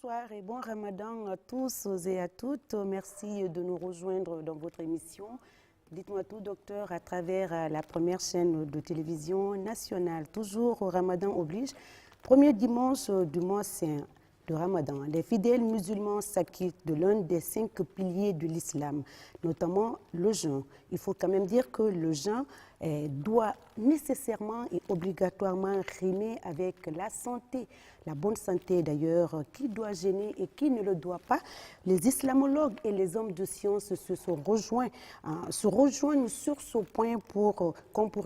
Bonsoir et bon Ramadan à tous et à toutes. Merci de nous rejoindre dans votre émission. Dites-moi tout, docteur, à travers la première chaîne de télévision nationale. Toujours au Ramadan oblige. Premier dimanche du mois saint de Ramadan, les fidèles musulmans s'acquittent de l'un des 5 piliers de l'islam, notamment le jeûne. Il faut quand même dire que le jeûne doit nécessairement et obligatoirement rimer avec la santé, la bonne santé d'ailleurs, qui doit jeûner et qui ne le doit pas. Les islamologues et les hommes de science se rejoignent sur ce point pour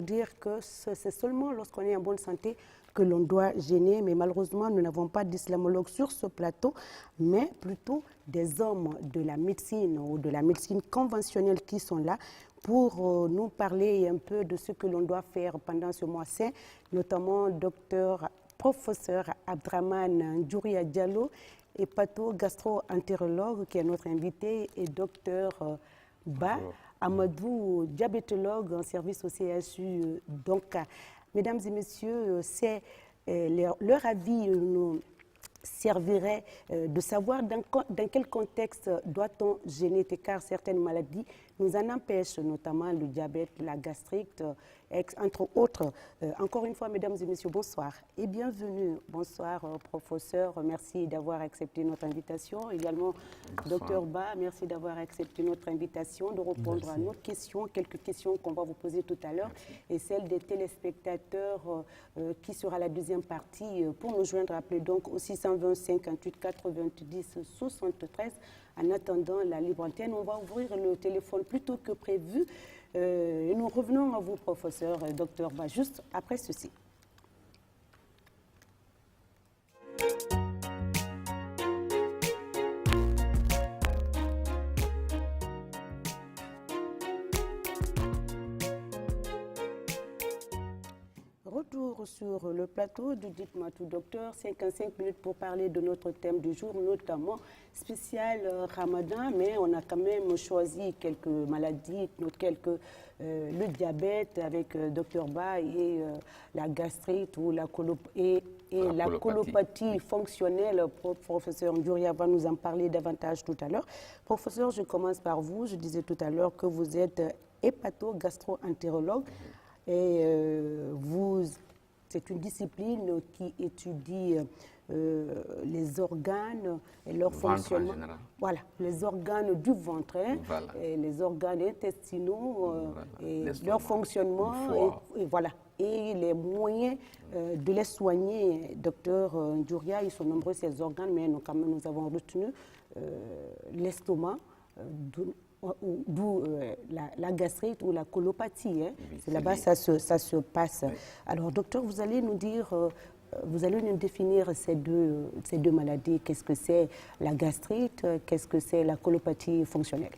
dire que c'est seulement lorsqu'on est en bonne santé que l'on doit jeûner, mais malheureusement, nous n'avons pas d'islamologues sur ce plateau, mais plutôt des hommes de la médecine ou de la médecine conventionnelle qui sont là pour nous parler un peu de ce que l'on doit faire pendant ce mois saint, notamment professeur Abdraman Ndjouria Diallo, hépato-gastro-entérologue qui est notre invité, et docteur Ba Amadou, diabétologue en service au CHU Donka. Mesdames et messieurs, leur avis nous servirait de savoir dans quel contexte doit-on jeûner, car certaines maladies nous en empêchent, notamment le diabète, la gastrite, entre autres. Encore une fois, mesdames et messieurs, bonsoir et bienvenue. Bonsoir, professeur, merci d'avoir accepté notre invitation. Également, docteur Ba, merci d'avoir accepté notre invitation, de répondre à nos questions, quelques questions qu'on va vous poser tout à l'heure, et celle des téléspectateurs qui sera la deuxième partie. Pour nous joindre, appelez donc au 620 58 90 73. En attendant la libre antenne, on va ouvrir le téléphone plus tôt que prévu. Et nous revenons à vous, professeur docteur Ba, juste après ceci. Retour sur le plateau du Dites-moi tout, docteur. 55 minutes pour parler de notre thème du jour, notamment spécial Ramadan, mais on a quand même choisi quelques maladies, le diabète avec docteur Ba et la gastrite ou la colopathie fonctionnelle. Professeur Ndjouria va nous en parler davantage tout à l'heure. Professeur, je commence par vous. Je disais tout à l'heure que vous êtes hépato-gastro-entérologue. Et c'est une discipline qui étudie les organes et leur fonctionnement. Voilà, les organes du ventre, et les organes intestinaux, et leur fonctionnement, et les moyens de les soigner. Docteur Ndjouria, ils sont nombreux ces organes, mais nous avons retenu l'estomac, d'où la gastrite ou la colopathie. Oui, c'est là-bas ça se passe. Oui. Alors, docteur, vous allez nous dire, vous allez nous définir ces deux maladies. Qu'est-ce que c'est la gastrite? Qu'est-ce que c'est la colopathie fonctionnelle?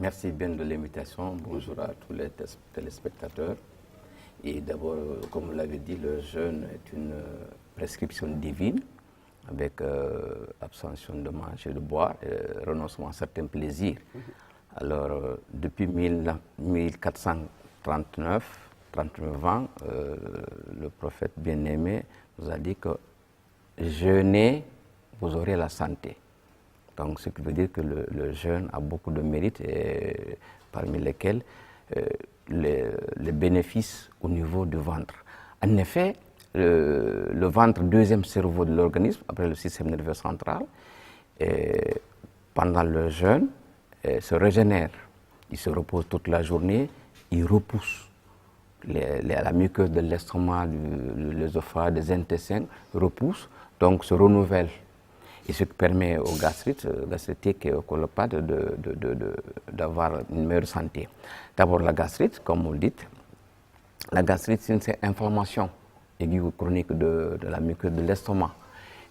Merci bien de l'invitation. Bonjour à tous les téléspectateurs. Et d'abord, comme vous l'avez dit, le jeûne est une prescription divine, avec abstention de manger et de boire, renoncement à certains plaisirs. Alors, depuis 1439, 39 ans, le prophète bien-aimé nous a dit que jeûnez, vous aurez la santé. Donc, ce qui veut dire que le jeûne a beaucoup de mérites, et parmi lesquels les bénéfices au niveau du ventre. En effet, le ventre, deuxième cerveau de l'organisme, après le système nerveux central, pendant le jeûne, se régénère. Il se repose toute la journée, il repousse. La muqueuse de l'estomac, l'œsophage, des intestins repousse, donc se renouvelle. Et ce qui permet aux gastritiques et aux colopathes d'avoir une meilleure santé. D'abord la gastrite, comme vous le dites. La gastrite, c'est une inflammation aiguë ou chronique de la muqueuse de l'estomac.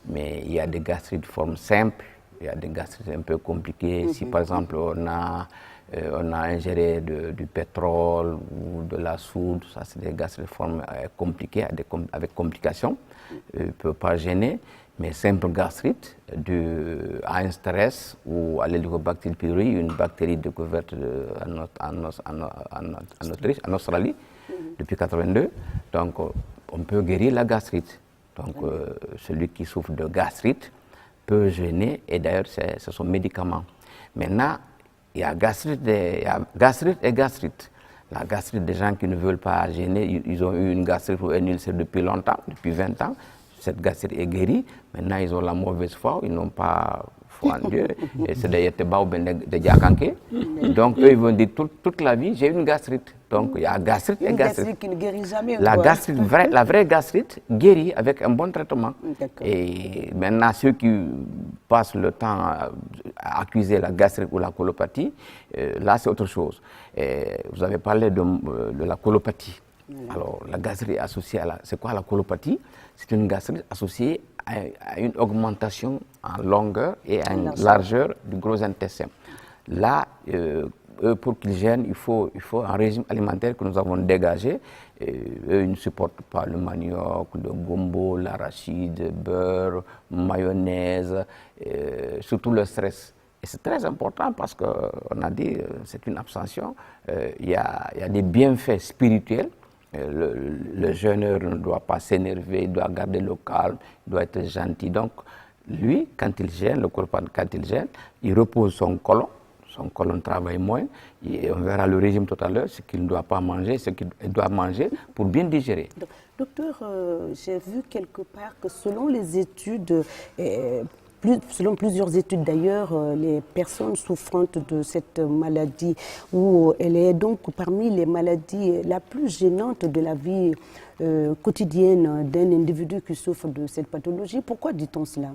Mais il y a des gastrites de forme simple, il y a des gastrites un peu compliquées. Si par exemple on a ingéré du pétrole ou de la soude, ça c'est des gastrites de forme compliquée, avec complications, ne peut pas gêner. Mais simple gastrite, à un stress ou à l'Helicobacter pylori, une bactérie découverte en Australie depuis 1982. Donc on peut guérir la gastrite. Donc celui qui souffre de gastrite peut gêner, et d'ailleurs, c'est son médicament. Maintenant, il y a gastrite et gastrite. La gastrite des gens qui ne veulent pas gêner, ils ont eu une gastrite ou un ulcère depuis longtemps, depuis 20 ans. Cette gastrite est guérie. Maintenant, ils ont la mauvaise foi, ils n'ont pas foi en Dieu. Et c'est des Yeteba ou des Diakanké. Donc, eux, ils vont dire toute la vie, j'ai une gastrite. Donc, il y a gastrite et gastrite. Une gastrite qui ne guérit jamais. La gastrite, la vraie gastrite guérit avec un bon traitement. Et maintenant, ceux qui passent le temps à accuser la gastrite ou la colopathie, là, c'est autre chose. Vous avez parlé de la colopathie. Alors, la gastrite est associée à c'est quoi la colopathie? C'est une gastrite associée à une augmentation en longueur et en largeur du gros intestin. Là, pour qu'ils gênent, il faut un régime alimentaire que nous avons dégagé. Eux, ils ne supportent pas le manioc, le gombo, l'arachide, le beurre, mayonnaise, surtout le stress. Et c'est très important parce qu'on a dit c'est une abstention. Il y a des bienfaits spirituels. Le jeûneur ne doit pas s'énerver, il doit garder le calme, il doit être gentil. Donc, lui, quand il gêne, quand il gêne, il repose son côlon travaille moins, et on verra le régime tout à l'heure, ce qu'il ne doit pas manger, ce qu'il doit manger pour bien digérer. Docteur, j'ai vu quelque part que selon les études, selon plusieurs études d'ailleurs, les personnes souffrant de cette maladie, où elle est donc parmi les maladies la plus gênante de la vie quotidienne d'un individu qui souffre de cette pathologie. Pourquoi dit-on cela?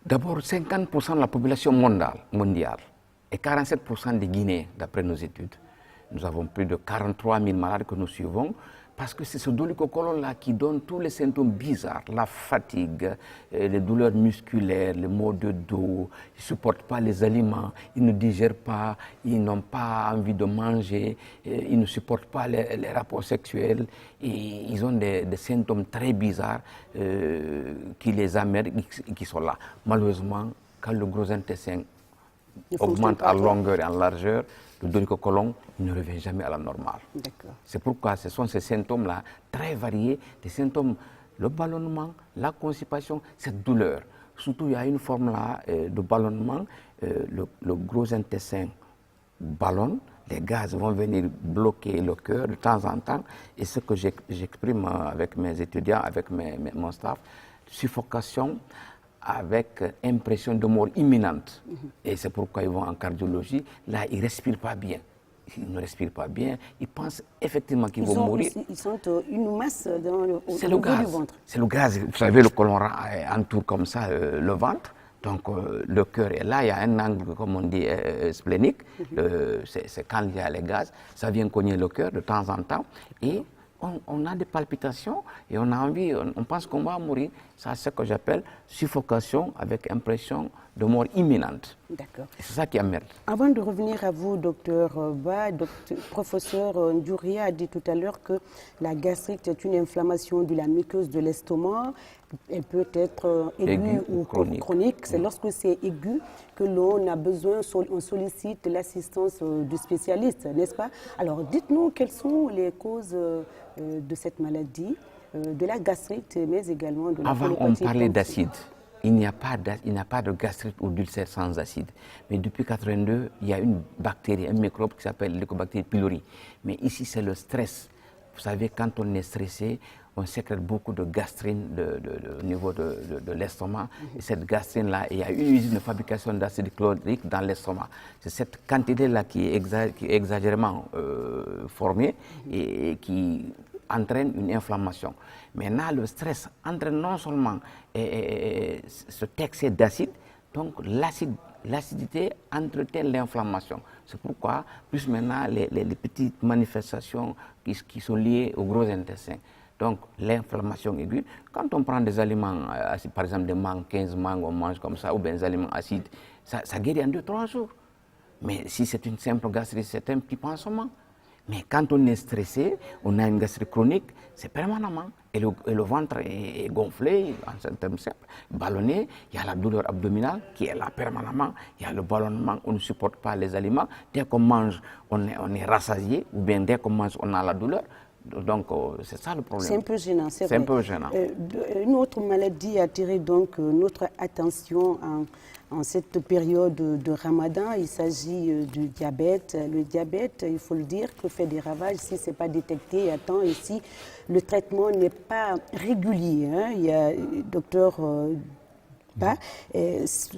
D'abord, 50% de la population mondiale et 47% des Guinéens, d'après nos études. Nous avons plus de 43 000 malades que nous suivons, parce que c'est ce dolichocolon-là qui donne tous les symptômes bizarres, la fatigue, les douleurs musculaires, les maux de dos, ils ne supportent pas les aliments, ils ne digèrent pas, ils n'ont pas envie de manger, ils ne supportent pas les rapports sexuels, et ils ont des symptômes très bizarres qui les amènent et qui sont là. Malheureusement, quand le gros intestin augmente en longueur et en largeur, le dolichocolon ne revient jamais à la normale. C'est pourquoi ce sont ces symptômes-là très variés, des symptômes, le ballonnement, la constipation, cette douleur. Surtout, il y a une forme là de ballonnement, le gros intestin ballonne, les gaz vont venir bloquer le cœur de temps en temps, et ce que j'exprime avec mes étudiants, avec mon staff, suffocation, avec impression de mort imminente. Et c'est pourquoi ils vont en cardiologie. Là, ils ne respirent pas bien. Ils ne respirent pas bien. Ils pensent effectivement qu'ils vont mourir. Ils sentent une masse dans le ventre. C'est le gaz. Vous savez, le côlon entoure comme ça le ventre. Donc, le cœur est là. Il y a un angle, comme on dit, splénique. C'est quand il y a les gaz. Ça vient cogner le cœur de temps en temps. Et on a des palpitations et on a envie, on pense qu'on va mourir. C'est ce que j'appelle suffocation avec impression de mort imminente. D'accord. C'est ça qui emmerde. Avant de revenir à vous, docteur Ba, professeur Ndjouria a dit tout à l'heure que la gastrite est une inflammation de la muqueuse de l'estomac. Elle peut être aiguë ou chronique. C'est lorsque c'est aigu que l'on a besoin, on sollicite l'assistance du spécialiste, n'est-ce pas? Alors, dites-nous quelles sont les causes de cette maladie, de la gastrite, mais également de la colopathie. Avant, on parlait d'acide. Il n'y a pas de gastrite ou d'ulcère sans acide. Mais depuis 1982, il y a une bactérie, un microbe qui s'appelle l'Helicobacter pylori. Mais ici, c'est le stress. Vous savez, quand on est stressé, on sécrète beaucoup de gastrine au niveau de l'estomac. Et cette gastrine-là, il y a une usine de fabrication d'acide chlorhydrique dans l'estomac. C'est cette quantité-là qui est exagérément formée et qui entraîne une inflammation. Maintenant, le stress entraîne non seulement cet excès d'acide, donc l'acidité entretient l'inflammation. C'est pourquoi, plus maintenant, les petites manifestations qui sont liées au gros intestin. Donc, l'inflammation aiguë, quand on prend des aliments, par exemple des mangues, 15 mangues, on mange comme ça, ou bien des aliments acides, ça guérit en 2-3 jours. Mais si c'est une simple gastrite, c'est un petit pansement. Mais quand on est stressé, on a une gastrite chronique, c'est permanemment. Et le ventre est gonflé, en termes simples, ballonné. Il y a la douleur abdominale qui est là permanemment. Il y a le ballonnement, on ne supporte pas les aliments. Dès qu'on mange, on est rassasié, ou bien dès qu'on mange, on a la douleur. Donc, c'est ça le problème. C'est un peu gênant, c'est vrai. C'est un peu gênant. Une autre maladie a attiré donc notre attention en cette période de Ramadan. Il s'agit du diabète. Le diabète, il faut le dire, que fait des ravages si ce n'est pas détecté à temps et si le traitement n'est pas régulier. Hein. Il y a docteur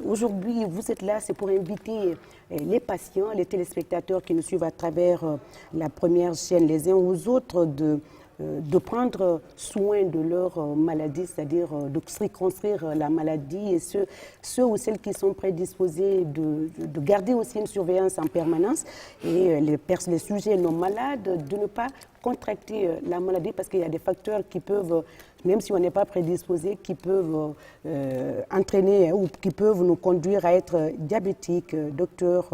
aujourd'hui, vous êtes là, c'est pour inviter les patients, les téléspectateurs qui nous suivent à travers la première chaîne, les uns aux autres, de prendre soin de leur maladie, c'est-à-dire de circonscrire la maladie, et ceux ou celles qui sont prédisposés de garder aussi une surveillance en permanence, et les sujets non malades, de ne pas contracter la maladie, parce qu'il y a des facteurs qui peuvent, même si on n'est pas prédisposé, qui peuvent entraîner ou qui peuvent nous conduire à être diabétiques. Docteur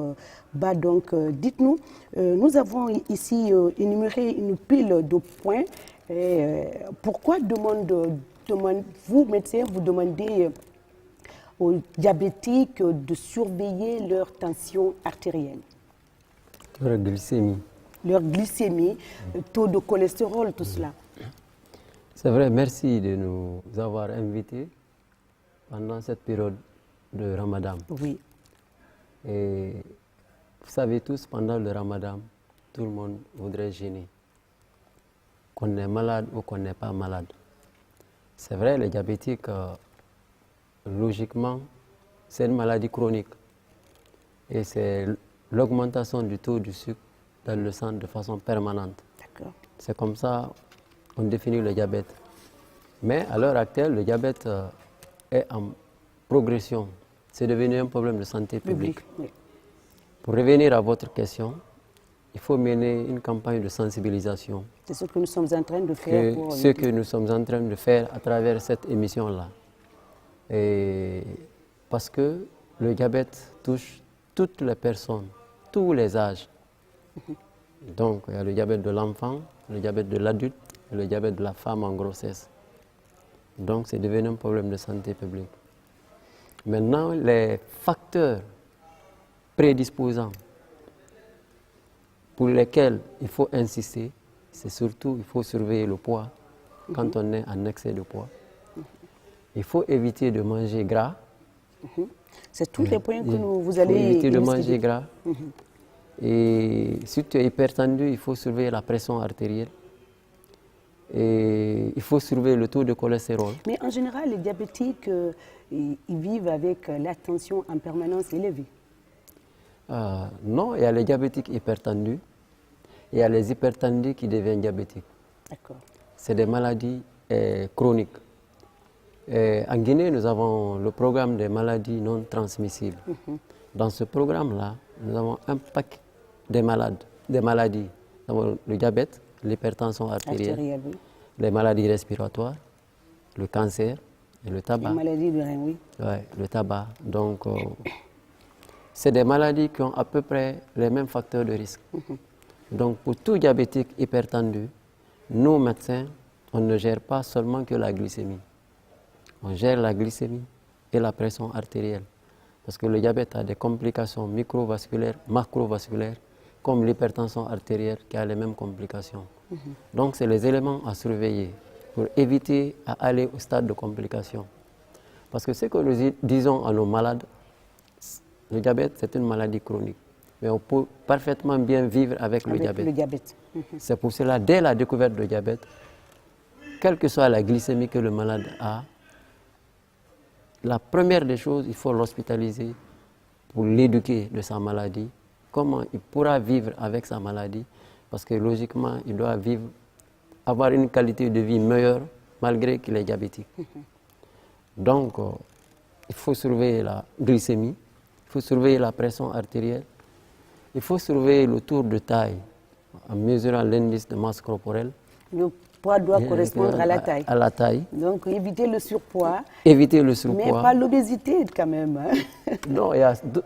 Ba, donc dites-nous, nous avons ici énuméré une pile de points. Pourquoi vous, médecins, vous demandez aux diabétiques de surveiller leur tension artérielle? Leur glycémie. Leur glycémie, taux de cholestérol, tout cela. C'est vrai, merci de nous avoir invités pendant cette période de Ramadan. Oui. Et vous savez tous, pendant le Ramadan, tout le monde voudrait jeûner. Qu'on est malade ou qu'on n'est pas malade. C'est vrai, les diabétiques, logiquement, c'est une maladie chronique. Et c'est l'augmentation du taux du sucre dans le sang de façon permanente. D'accord. C'est comme ça qu'on définit le diabète. Mais à l'heure actuelle, le diabète est en progression. C'est devenu un problème de santé publique. Oui. Pour revenir à votre question, il faut mener une campagne de sensibilisation. C'est ce que nous sommes en train de faire. Ce que nous sommes en train de faire à travers cette émission-là. Parce que le diabète touche toutes les personnes, tous les âges. Donc, il y a le diabète de l'enfant, le diabète de l'adulte et le diabète de la femme en grossesse. Donc, c'est devenu un problème de santé publique. Maintenant, les facteurs prédisposants pour lesquels il faut insister, c'est surtout il faut surveiller le poids quand on est en excès de poids. Il faut éviter de manger gras. C'est tous les points que vous allez... Il faut éviter de manger gras. Et si tu es hypertendu, il faut surveiller la pression artérielle. Et il faut surveiller le taux de cholestérol. Mais en général, les diabétiques, ils vivent avec la tension en permanence élevée. Non, il y a les diabétiques hypertendus et il y a les hypertendus qui deviennent diabétiques. D'accord. C'est des maladies chroniques. En Guinée, nous avons le programme des maladies non transmissibles. Dans ce programme-là, nous avons un paquet de maladies. Nous avons le diabète, l'hypertension artérielle, Oui. les maladies respiratoires, le cancer et le tabac. Les maladies de rein, oui. Oui, le tabac. Donc, c'est des maladies qui ont à peu près les mêmes facteurs de risque. Donc, pour tout diabétique hypertendu, nous, médecins, on ne gère pas seulement que la glycémie. On gère la glycémie et la pression artérielle. Parce que le diabète a des complications microvasculaires, macrovasculaires, comme l'hypertension artérielle qui a les mêmes complications. Donc, c'est les éléments à surveiller pour éviter à aller au stade de complication. Parce que ce que nous disons à nos malades, le diabète, c'est une maladie chronique. Mais on peut parfaitement bien vivre avec le diabète. C'est pour cela, dès la découverte du diabète, quelle que soit la glycémie que le malade a, la première des choses, il faut l'hospitaliser pour l'éduquer de sa maladie, comment il pourra vivre avec sa maladie, parce que logiquement, il doit avoir une qualité de vie meilleure malgré qu'il est diabétique. Donc, il faut surveiller la glycémie, il faut surveiller la pression artérielle, il faut surveiller le tour de taille en mesurant l'indice de masse corporelle. Le poids doit correspondre à la taille. À la taille. Donc, éviter le surpoids. Éviter le surpoids. Mais pas l'obésité quand même. Non, il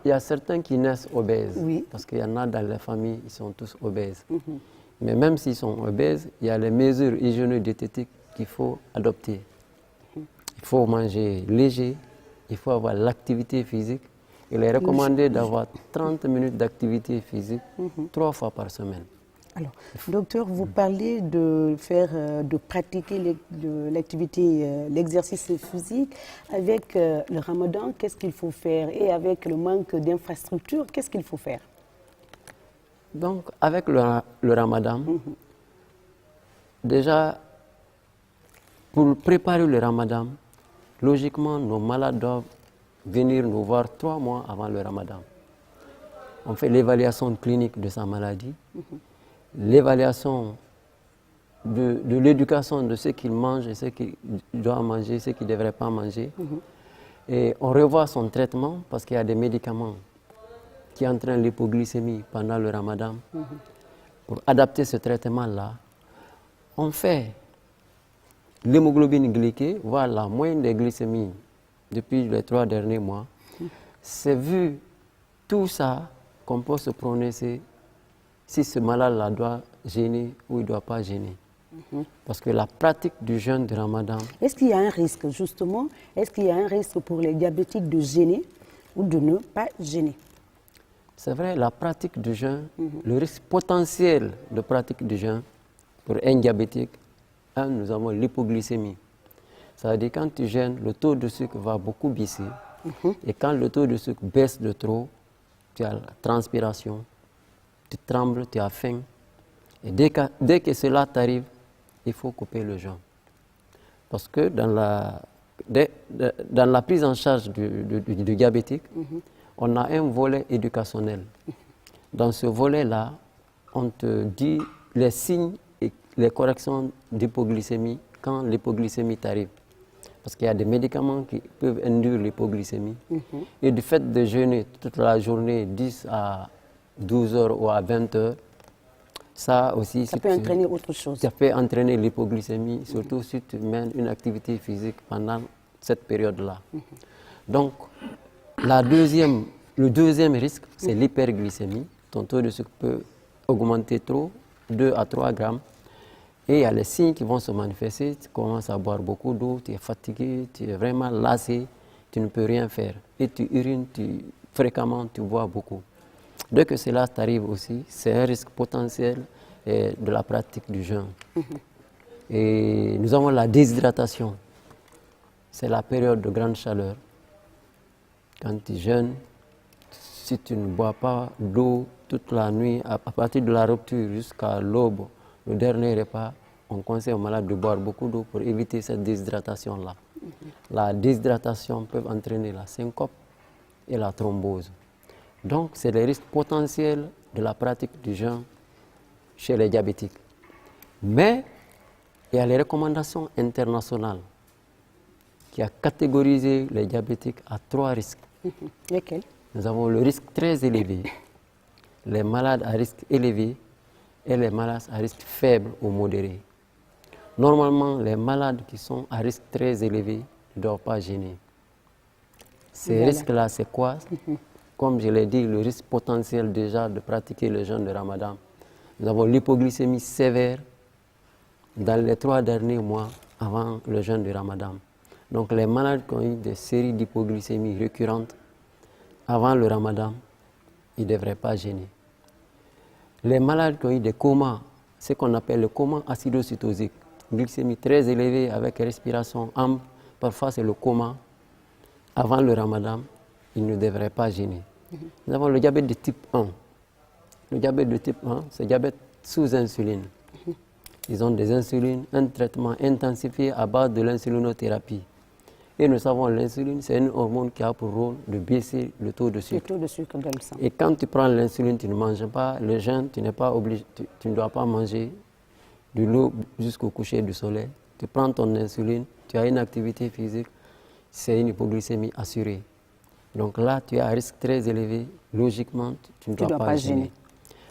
y a certains qui naissent obèses. Oui. Parce qu'il y en a dans les familles, ils sont tous obèses. Mais même s'ils sont obèses, il y a les mesures hygiéno-diététiques qu'il faut adopter. Il faut manger léger, il faut avoir l'activité physique. Il est recommandé d'avoir 30 minutes d'activité physique 3 fois par semaine. Alors, docteur, vous parlez de pratiquer l'activité, l'exercice physique. Avec le ramadan, qu'est-ce qu'il faut faire? Et avec le manque d'infrastructures, qu'est-ce qu'il faut faire? Donc, avec le ramadan, déjà, pour préparer le ramadan, logiquement, nos malades doivent venir nous voir 3 mois avant le ramadan. On fait l'évaluation clinique de sa maladie, l'évaluation de l'éducation de ce qu'il mange et ce qu'il doit manger, ce qu'il ne devrait pas manger. Et on revoit son traitement parce qu'il y a des médicaments qui entraînent l'hypoglycémie pendant le ramadan. Pour adapter ce traitement-là, on fait l'hémoglobine glyquée, voir la moyenne des glycémies depuis les 3 derniers mois. C'est vu tout ça qu'on peut se prononcer si ce malade-là doit jeûner ou il ne doit pas jeûner. Parce que la pratique du jeûne du ramadan... Est-ce qu'il y a un risque, justement, est-ce qu'il y a un risque pour les diabétiques de jeûner ou de ne pas jeûner? C'est vrai, la pratique du jeûne, le risque potentiel de pratique du jeûne pour un diabétique, nous avons l'hypoglycémie. Ça veut dire que quand tu jeûnes, le taux de sucre va beaucoup baisser. Et quand le taux de sucre baisse de trop, tu as la transpiration, tu trembles, tu as faim. Et dès que cela t'arrive, il faut couper le jeûne. Parce que dans la prise en charge du diabétique, on a un volet éducationnel. Dans ce volet-là, on te dit les signes et les corrections d'hypoglycémie quand l'hypoglycémie t'arrive. Parce qu'il y a des médicaments qui peuvent induire l'hypoglycémie. Et du fait de jeûner toute la journée, 10 à 12 heures ou à 20 heures, ça aussi... Ça peut entraîner autre chose. Ça peut entraîner l'hypoglycémie, surtout si tu mènes une activité physique pendant cette période-là. Donc, le deuxième risque, c'est l'hyperglycémie. Ton taux de sucre peut augmenter trop, 2 à 3 grammes. Et il y a les signes qui vont se manifester. Tu commences à boire beaucoup d'eau, tu es fatigué, tu es vraiment lassé, tu ne peux rien faire. Et tu urines fréquemment, tu bois beaucoup. Dès que cela t'arrive aussi, c'est un risque potentiel de la pratique du jeûne. Et nous avons la déshydratation. C'est la période de grande chaleur. Quand tu jeûnes, si tu ne bois pas d'eau toute la nuit, à partir de la rupture jusqu'à l'aube, le dernier repas, on conseille aux malades de boire beaucoup d'eau pour éviter cette déshydratation-là. La déshydratation peut entraîner la syncope et la thrombose. Donc, c'est les risques potentiels de la pratique du jeûne chez les diabétiques. Mais, il y a les recommandations internationales qui ont catégorisé les diabétiques à 3 risques. Lesquels? Nous avons le risque très élevé, les malades à risque élevé et les malades à risque faible ou modéré. Normalement, les malades qui sont à risque très élevé ne doivent pas jeûner. Ces risques-là, c'est quoi? Comme je l'ai dit, le risque potentiel déjà de pratiquer le jeûne de Ramadan. Nous avons l'hypoglycémie sévère dans les 3 derniers mois avant le jeûne de Ramadan. Donc les malades qui ont eu des séries d'hypoglycémie récurrentes avant le Ramadan, ils ne devraient pas jeûner. Les malades qui ont eu des comas, ce qu'on appelle le coma acidocytosique, glycémie très élevée avec respiration ample, parfois c'est le coma, avant le Ramadan, ils ne devraient pas jeûner. Nous avons le diabète de type 1. Le diabète de type 1, c'est le diabète sous insuline. Ils ont des insulines, un traitement intensifié à base de l'insulinothérapie. Et nous savons que l'insuline, c'est une hormone qui a pour rôle de baisser le taux de sucre. Le taux de sucre dans le sang. Et quand tu prends l'insuline, tu ne manges pas le jeûne, tu n'es pas obligé, tu ne dois pas manger de l'eau jusqu'au coucher du soleil. Tu prends ton insuline, tu as une activité physique, c'est une hypoglycémie assurée. Donc là, tu as un risque très élevé. Logiquement, tu ne dois pas jeûner.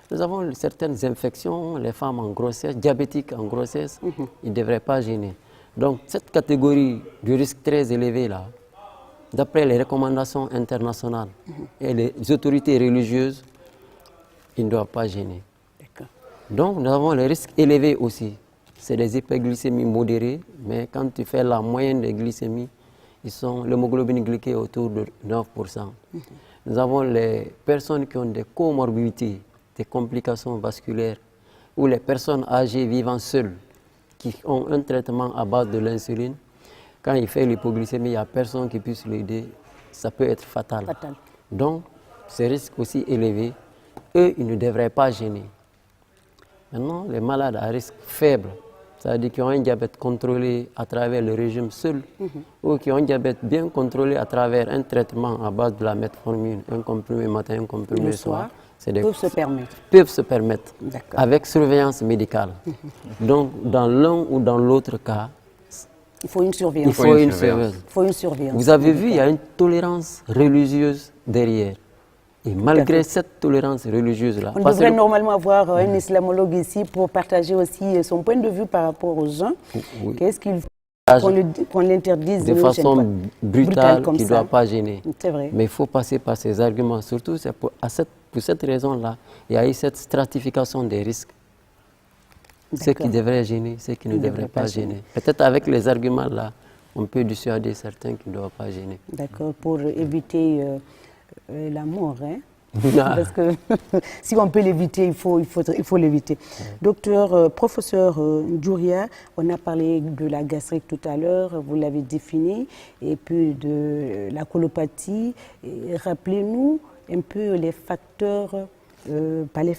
Nous avons certaines infections, les femmes en grossesse, diabétiques en grossesse, ils ne devraient pas jeûner. Donc cette catégorie de risque très élevé là, d'après les recommandations internationales et les autorités religieuses, ils ne doivent pas jeûner. Donc nous avons les risques élevés aussi. C'est des hyperglycémies modérées, mais quand tu fais la moyenne des glycémies, l'hémoglobine glyquée autour de 9%. Nous avons les personnes qui ont des comorbidités, des complications vasculaires ou les personnes âgées vivant seules qui ont un traitement à base de l'insuline, quand il fait l'hypoglycémie, il n'y a personne qui puisse l'aider, ça peut être fatal. Donc, ce risque aussi élevé, eux, ils ne devraient pas gêner. Maintenant, les malades à risque faible, c'est-à-dire qui ont un diabète contrôlé à travers le régime seul, ou qui ont un diabète bien contrôlé à travers un traitement à base de la metformine, un comprimé matin, un comprimé soir, peuvent se permettre avec surveillance médicale. Donc, dans l'un ou dans l'autre cas, il faut une surveillance. Il faut une surveillance. Vous avez vu, il y a une tolérance religieuse derrière. Et malgré cette tolérance religieuse-là... On devrait normalement avoir un islamologue ici pour partager aussi son point de vue par rapport aux gens. Qu'est-ce qu'il faut qu'on l'interdise de façon brutale qui ne doit pas gêner. C'est vrai. Mais il faut passer par ces arguments. Surtout, c'est pour cette raison-là, il y a eu cette stratification des risques. Ce qui devrait gêner, ce qui ne devrait pas gêner. Peut-être avec les arguments-là, on peut dissuader certains qui ne doivent pas gêner. D'accord, pour éviter la mort, hein? Parce que si on peut l'éviter, il faut l'éviter. Docteur, professeur Ndjouria, on a parlé de la gastrite tout à l'heure, vous l'avez défini, et puis de la colopathie. Rappelez-nous un peu les facteurs, les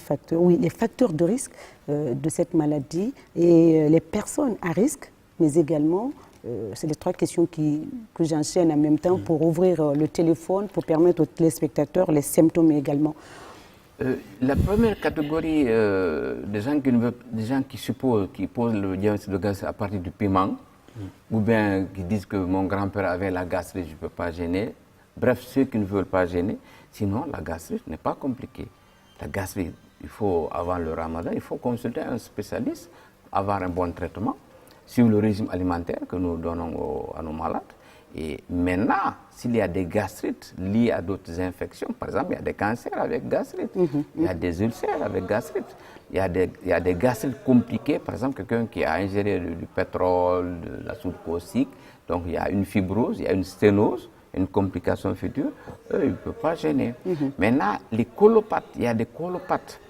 facteurs de risque de cette maladie et les personnes à risque, mais également, c'est les trois questions que j'enchaîne en même temps pour ouvrir le téléphone, pour permettre aux téléspectateurs les symptômes également. La première catégorie des gens qui posent le diagnostic de gastrite à partir du piment, ou bien qui disent que mon grand-père avait la gastrite, je ne peux pas gêner. Bref, ceux qui ne veulent pas gêner. Sinon, la gastrite n'est pas compliquée. La gastrite, avant le ramadan, il faut consulter un spécialiste, avoir un bon traitement, suivre le régime alimentaire que nous donnons à nos malades. Et maintenant, s'il y a des gastrites liées à d'autres infections, par exemple, il y a des cancers avec gastrite, il y a des ulcères avec gastrite, il y a des gastrites compliquées, par exemple, quelqu'un qui a ingéré du pétrole, de la soude caustique, donc il y a une fibrose, il y a une sténose, une complication future, eux, ils ne peuvent pas gêner. Maintenant, les colopathes, il y a des colopathes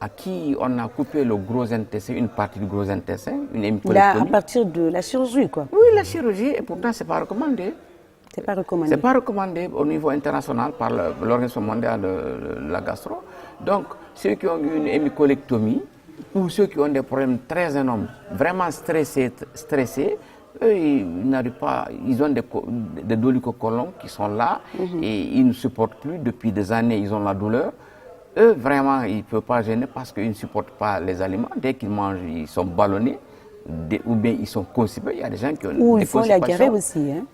à qui on a coupé le gros intestin, une partie du gros intestin, une hémicolectomie. Là, à partir de la chirurgie, quoi. Oui, la chirurgie, et pourtant, ce n'est pas recommandé. C'est pas recommandé. C'est pas recommandé au niveau international par l'Organisation mondiale de la gastro. Donc, ceux qui ont eu une hémicolectomie, ou ceux qui ont des problèmes très énormes, vraiment stressés, eux, ils n'arrivent pas, ils ont des dolichocolons qui sont là et ils ne supportent plus. Depuis des années, ils ont la douleur. Eux, vraiment, ils ne peuvent pas gêner parce qu'ils ne supportent pas les aliments. Dès qu'ils mangent, ils sont ballonnés ou bien ils sont constipés. Il y a des gens qui ont ou ils font la diarrhée aussi. Hein?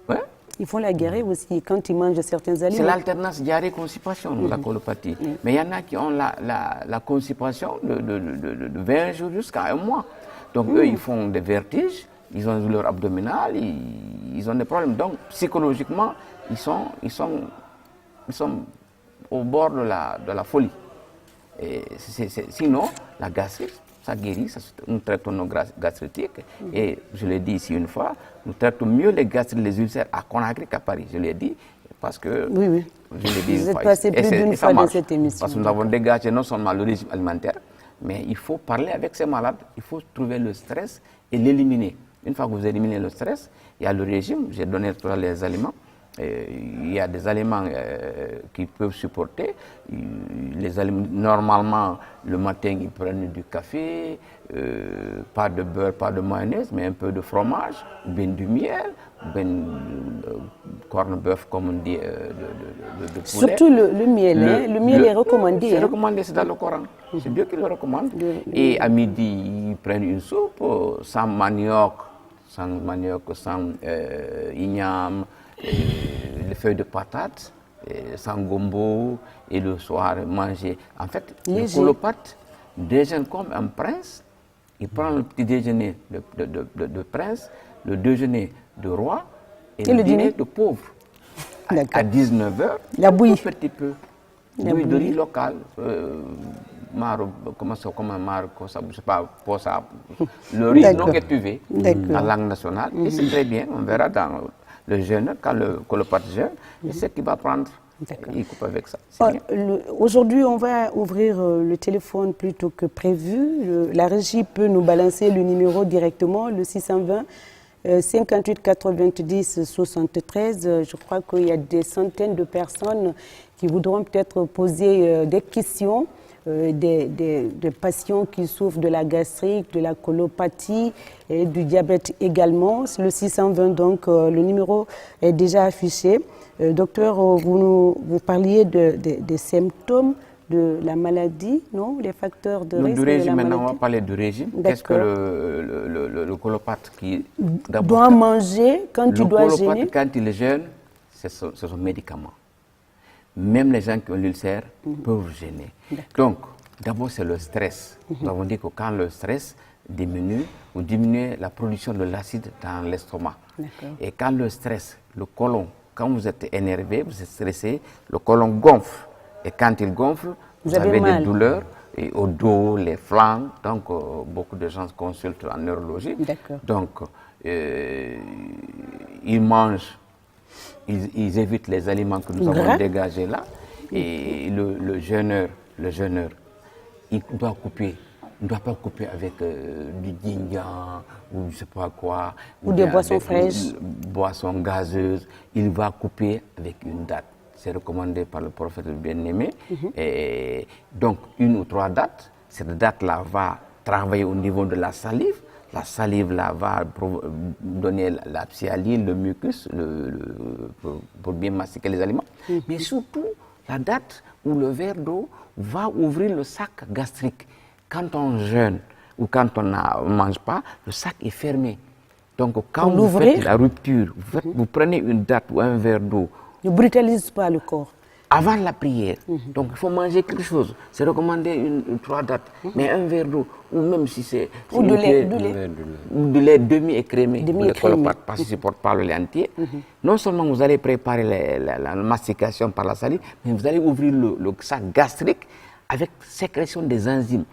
Ouais? Ils font la diarrhée aussi quand ils mangent certains aliments. C'est l'alternance diarrhée-constipation, la colopathie. Mais il y en a qui ont la constipation de 20 jours jusqu'à un mois. Donc eux, ils font des vertiges. Ils ont une douleur abdominale, ils ont des problèmes. Donc, psychologiquement, ils sont au bord de la folie. Et sinon, la gastrite, ça guérit, nous traitons nos gastritiques. Et je l'ai dit ici une fois, nous traitons mieux les gastrites, les ulcères à Conakry qu'à Paris. Je l'ai dit parce que... Oui. Je l'ai dit vous êtes passé plus d'une fois dans cette émission. Parce que nous avons dégagé non seulement le régime alimentaire, mais il faut parler avec ces malades, il faut trouver le stress et l'éliminer. Une fois que vous éliminez le stress, il y a le régime, j'ai donné tout à l'heure les aliments. Il y a des aliments qui peuvent supporter. Les aliments, normalement, le matin, ils prennent du café, pas de beurre, pas de mayonnaise, mais un peu de fromage, bien du miel, bien corned-beef, comme on dit, de poulet. Surtout le miel. Le miel est recommandé. C'est recommandé, c'est dans le Coran. C'est Dieu qui le recommande. Et à midi, ils prennent une soupe sans manioc, sans igname, les feuilles de patates, sans gombo, et le soir manger. En fait, le colopathe déjeune comme un prince. Il prend le petit déjeuner de prince, le déjeuner de roi et le dîner de pauvre. À 19h, la bouillie. Un petit peu. Bouillie de riz local. Comment ça, je ne sais pas, le riz non étuvé, la langue nationale. Et c'est très bien, on verra dans le jeûne, quand le colopathe jeûne, et c'est qu'il va prendre Il coupe avec ça. Aujourd'hui, on va ouvrir le téléphone plutôt que prévu. La régie peut nous balancer le numéro directement, le 620 58 90 73. Je crois qu'il y a des centaines de personnes qui voudront peut-être poser des questions. Des patients qui souffrent de la gastrique, de la colopathie et du diabète également. Le 620, donc, le numéro est déjà affiché. Docteur, vous parliez des symptômes de la maladie, non? Les facteurs de risque de la maladie. Maintenant, on va parler du régime. Qu'est-ce que le colopathe qui doit manger quand il doit jeûner? Le colopathe, quand il jeûne, c'est son médicament. Même les gens qui ont l'ulcère peuvent gêner. Donc, d'abord, c'est le stress. Nous avons dit que quand le stress diminue, vous diminuez la production de l'acide dans l'estomac. Et quand le stress, le côlon, quand vous êtes énervé, vous êtes stressé, le côlon gonfle. Et quand il gonfle, vous avez des douleurs au dos, les flancs. Donc, beaucoup de gens consultent en neurologie. Donc, ils mangent. Ils évitent les aliments que nous avons dégagés là. Et le jeûneur, il doit couper. Il ne doit pas couper avec du guignan ou je ne sais pas quoi. Ou des boissons fraîches. Boissons gazeuses. Il va couper avec une date. C'est recommandé par le prophète bien-aimé. Et donc, 1 ou 3 dates. Cette date-là va travailler au niveau de la salive. La salive là, va donner la psyalline, le mucus pour bien mastiquer les aliments. Mais surtout, la date où le verre d'eau va ouvrir le sac gastrique. Quand on jeûne ou quand on ne mange pas, le sac est fermé. Donc quand vous faites la rupture, vous prenez une date ou un verre d'eau. Ne brutalise pas le corps. Avant la prière. Donc il faut manger quelque chose. C'est recommandé 3 dates. Mais un verre d'eau, ou même si c'est... Ou de lait. Ou de lait demi-écrémé. Pour les colopathes, parce qu'ils ne supportent pas le lait entier. Non seulement vous allez préparer la mastication par la salive, mais vous allez ouvrir le sac gastrique avec sécrétion des enzymes.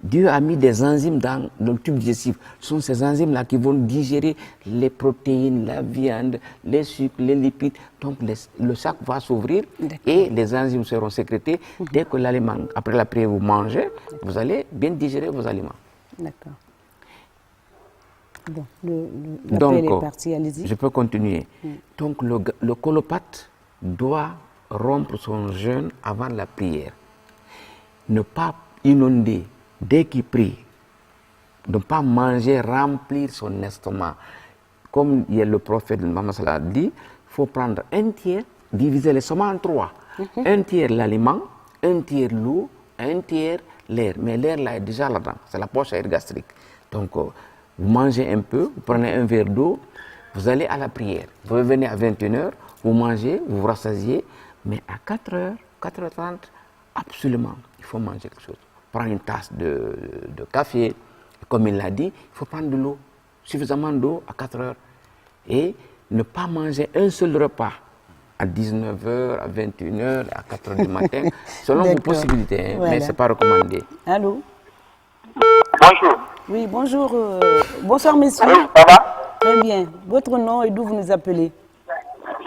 Dieu a mis des enzymes dans le tube digestif. Ce sont ces enzymes-là qui vont digérer les protéines, la viande, les sucres, les lipides. Donc le sac va s'ouvrir et les enzymes seront sécrétées. Dès que l'aliment, après la prière, vous mangez, vous allez bien digérer vos aliments. D'accord. Bon, l'appel est parti, allez-y. Je peux continuer. Donc le colopathe doit rompre son jeûne avant la prière. Ne pas inonder. Dès qu'il prie, ne pas manger, remplir son estomac. Comme le prophète Mohammed a dit, il faut prendre un tiers, diviser l'estomac en 3. Un tiers l'aliment, un tiers l'eau, un tiers l'air. Mais l'air là est déjà là-dedans, c'est la poche air gastrique. Donc vous mangez un peu, vous prenez un verre d'eau, vous allez à la prière. Vous revenez à 21h, vous mangez, vous vous rassasiez, mais à 4h, 4h30, absolument, il faut manger quelque chose. Prendre une tasse de café, comme il l'a dit, il faut prendre de l'eau, suffisamment d'eau à 4 heures. Et ne pas manger un seul repas à 19h, à 21h, à 4 heures du matin, selon vos possibilités, hein, mais ce n'est pas recommandé. Allô? Bonjour. Oui, bonjour. Bonsoir, messieurs. Oui, ça va? Très bien. Votre nom et d'où vous nous appelez?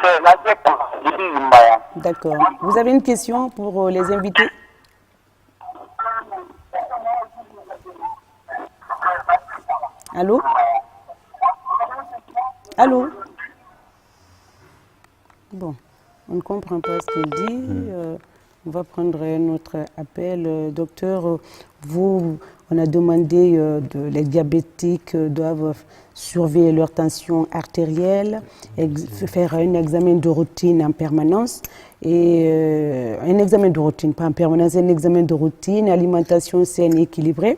C'est la D'accord. Vous avez une question pour les invités? Allô? Allô? Bon, on ne comprend pas ce qu'il dit. On va prendre notre appel. Docteur, on a demandé les diabétiques doivent surveiller leur tension artérielle, faire un examen de routine en permanence. Et un examen de routine, pas en permanence, un examen de routine, alimentation saine et équilibrée.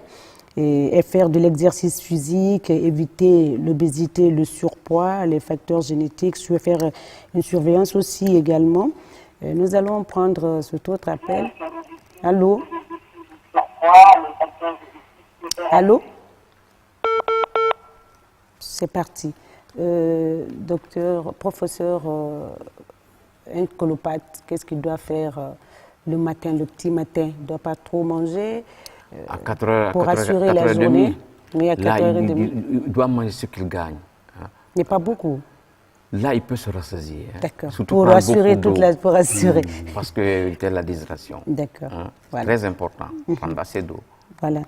Et faire de l'exercice physique, éviter l'obésité, le surpoids, les facteurs génétiques, faire une surveillance aussi également. Nous allons prendre cet autre appel. Allô? Allô? C'est parti. Docteur, professeur, un colopathe, qu'est-ce qu'il doit faire le matin, le petit matin? Il ne doit pas trop manger à 4 heures, pour assurer la journée. Mais à 4h30. Il doit manger ce qu'il gagne. Mais pas beaucoup. là, il peut se ressaisir. Hein. D'accord. Surtout Pour prendre assurer beaucoup toute d'eau. pour assurer. Parce que éviter la déshydratation. D'accord. Hein. Voilà. Très important, prendre assez d'eau. Voilà.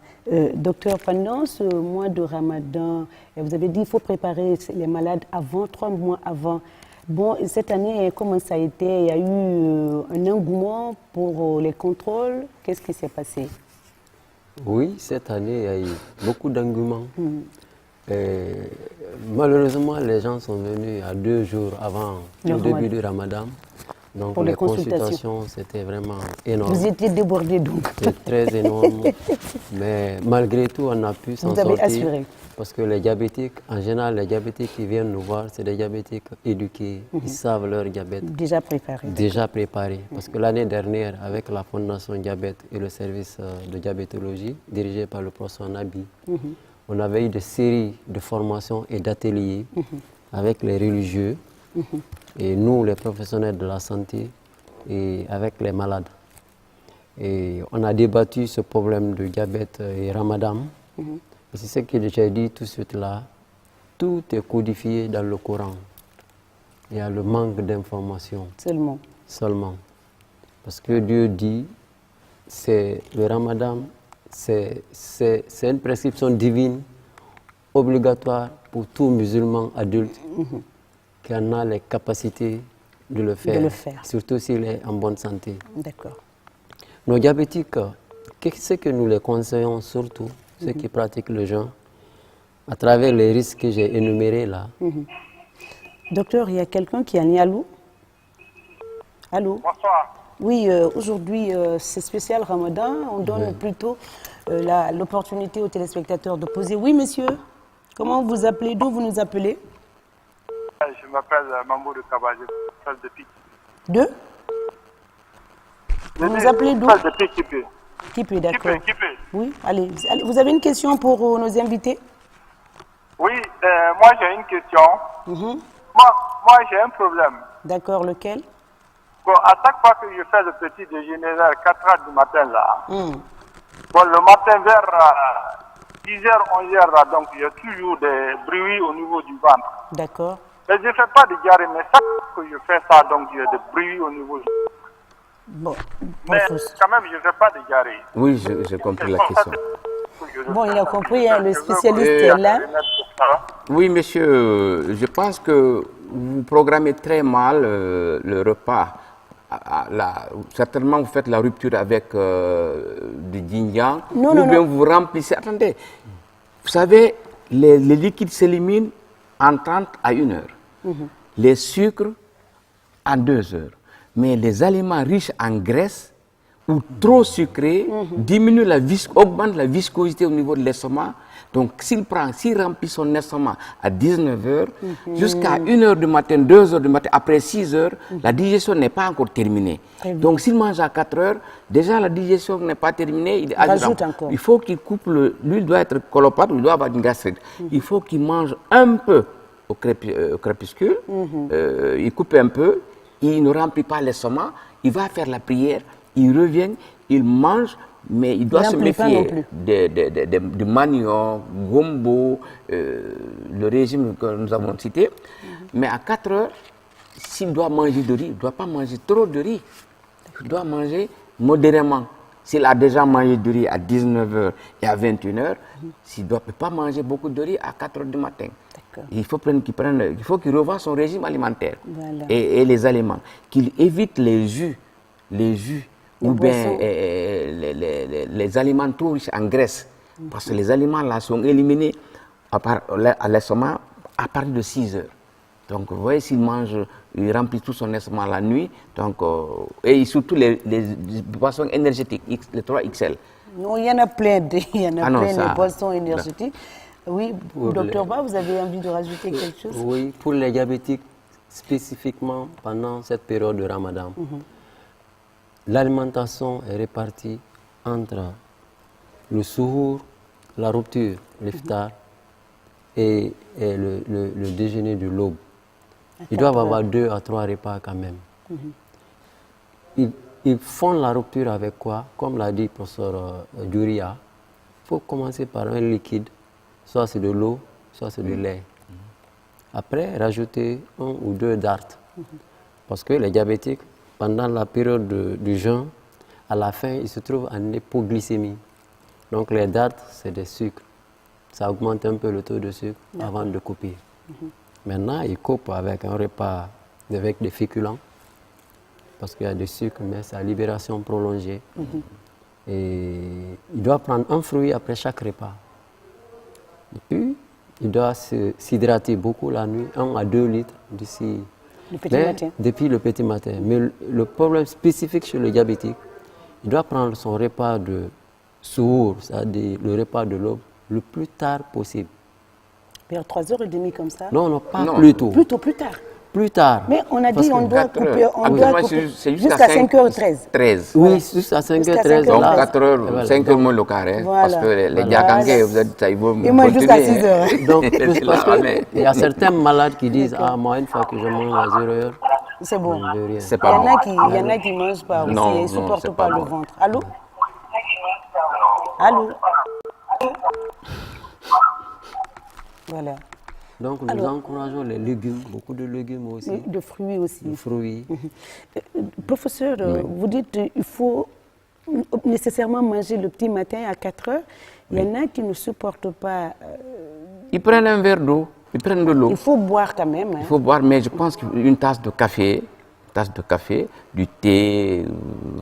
Docteur, pendant ce mois de Ramadan, vous avez dit qu'il faut préparer les malades avant, 3 mois avant. Bon, cette année, comment ça a été? Il y a eu un engouement pour les contrôles. Qu'est-ce qui s'est passé? Oui, cette année, il y a eu beaucoup d'engouement. Malheureusement, les gens sont venus à 2 jours avant le début du Ramadan. Donc pour les les consultations, c'était vraiment énorme. Vous étiez débordés donc. C'était très énorme. Mais malgré tout, on a pu s'en sortir. Vous avez assuré. Parce que les diabétiques, en général, les diabétiques qui viennent nous voir, c'est des diabétiques éduqués. Ils savent leur diabète. Déjà préparé. Déjà préparé. Parce que l'année dernière, avec la Fondation Diabète et le service de diabétologie, dirigé par le professeur Nabi, on avait eu des séries de formations et d'ateliers avec les religieux et nous, les professionnels de la santé, et avec les malades. Et on a débattu ce problème de diabète et Ramadan. Et c'est ce que j'ai dit tout de suite là. Tout est codifié dans le Coran. Il y a le manque d'informations. Seulement. Parce que Dieu dit, c'est le Ramadan, c'est une prescription divine obligatoire pour tout musulman adulte qui en a les capacités de le faire, surtout s'il est en bonne santé. D'accord. Nos diabétiques, qu'est-ce que nous les conseillons surtout, ceux qui pratiquent le jeûne, à travers les risques que j'ai énumérés là. Docteur, il y a quelqu'un qui a mis allô? Allô? Bonsoir. Oui, aujourd'hui, c'est spécial Ramadan. On donne plutôt l'opportunité aux téléspectateurs de poser. Oui, monsieur, comment vous appelez? D'où vous nous appelez? Je m'appelle Mamou de Kabaji, depuis. De? Vous nous appelez d'où? Depuis Kipé. Kipé, d'accord. Kipé. Oui, allez. Vous avez une question pour nos invités? Oui, moi j'ai une question. Moi j'ai un problème. D'accord, lequel? Bon, à chaque fois que je fais le petit déjeuner vers 4h du matin là, bon, le matin vers 10h, 11h là, donc il y a toujours des bruits au niveau du ventre. D'accord. Mais je ne fais pas de diarrhée, mais chaque fois que je fais ça, donc il y a des bruits au niveau du ventre. Bon, mais quand même, je ne fais pas de diarrhée. Oui, j'ai compris la question. Bon, il a compris, hein, le spécialiste est là. Oui, monsieur, je pense que vous programmez très mal le repas. Certainement, vous faites la rupture avec du djinjan, ou bien vous remplissez. Attendez, vous savez, les liquides s'éliminent en 30 à 1 heure. Les sucres en 2 heures. Mais les aliments riches en graisse ou trop sucrés augmentent la viscosité au niveau de l'estomac. Donc, s'il remplit son estomac à 19 heures, jusqu'à 1 heure du matin, 2 heures du matin, après 6 heures, la digestion n'est pas encore terminée. Donc, s'il mange à 4 heures, déjà la digestion n'est pas terminée. Il rajoute encore. Il faut qu'il coupe, lui doit être colopathe, il doit avoir une gastrite. Il faut qu'il mange un peu au crépuscule, il coupe un peu, il ne remplit pas l'estomac, il va faire la prière, il revient, il mange, mais il doit se méfier du manioc, gombo, le régime que nous avons cité. Mais à 4 heures, s'il doit manger de riz, il ne doit pas manger trop de riz. Il doit manger modérément. S'il a déjà mangé de riz à 19 heures et à 21 heures, il ne doit pas manger beaucoup de riz à 4 heures du matin. Il faut qu'il revoie son régime alimentaire et les aliments, qu'il évite les jus ou bien les aliments trop riches en graisse. Parce que les aliments là sont éliminés à l'estomac à partir de 6 heures. Donc, vous voyez, s'il mange, il remplit tout son estomac la nuit. Donc, et surtout les boissons énergétiques, les 3XL. Non, il y en a plein, de boissons énergétiques. Oui, docteur Ba, vous avez envie de rajouter quelque chose? Oui, pour les diabétiques, spécifiquement pendant cette période de Ramadan, l'alimentation est répartie entre le souhour, la rupture, l'iftar, et le déjeuner de l'aube. Ils doivent avoir 2 à 3 repas quand même. Ils font la rupture avec quoi? Comme l'a dit le professeur Duria, il faut commencer par un liquide, soit c'est de l'eau, soit c'est du lait. Après, rajouter 1 ou 2 dards. Parce que les diabétiques, pendant la période du jeûne, à la fin, ils se trouvent en hypoglycémie. Donc les dards, c'est des sucres. Ça augmente un peu le taux de sucre avant de couper. Maintenant, ils coupent avec un repas avec des féculents. Parce qu'il y a des sucres, mais c'est à libération prolongée. Et il doit prendre un fruit après chaque repas. Et puis, il doit s'hydrater beaucoup la nuit, 1 à 2 litres depuis le petit matin. Mais le problème spécifique chez le diabétique, il doit prendre son repas de sourd, c'est-à-dire le repas de l'aube, le plus tard possible. Vers 3h30 comme ça? Non, pas plus tôt. Plus tard. Plus tard. Mais on a dit on doit couper, c'est jusqu'à 5h13. 13. Oui, jusqu'à 5h13. Donc 4h, 5h moins le quart. Parce que les diakangués, vous êtes, ils vont ils mangent jusqu'à 6h. Donc, parce qu'il y a certains malades qui disent, moi, une fois que je mange à 0h, c'est bon. C'est pas bon. Il y en a qui ne mangent pas aussi, ils ne supportent pas le ventre. Allô? Allô? Voilà. Donc, nous encourageons les légumes, beaucoup de légumes aussi. De fruits aussi. De fruits. Professeur, vous dites qu'il faut nécessairement manger le petit matin à 4 heures. Il y en a qui ne supportent pas. Ils prennent un verre d'eau, ils prennent de l'eau. Il faut boire quand même. Il faut boire, mais je pense qu'une tasse de café, du thé,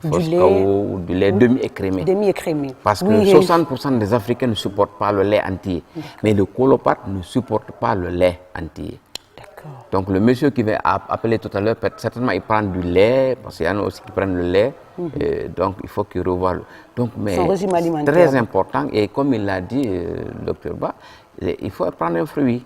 ou du lait demi-écrémé. Demi-écrémé. Parce que 60% des Africains ne supportent pas le lait entier. Mais le colopathe ne supporte pas le lait entier. D'accord. Donc le monsieur qui va appeler tout à l'heure, certainement il prend du lait, parce qu'il y en a aussi qui prennent le lait. Donc il faut qu'il revoie. Son régime alimentaire. Très important. Et comme il l'a dit, le docteur Ba, il faut prendre un fruit.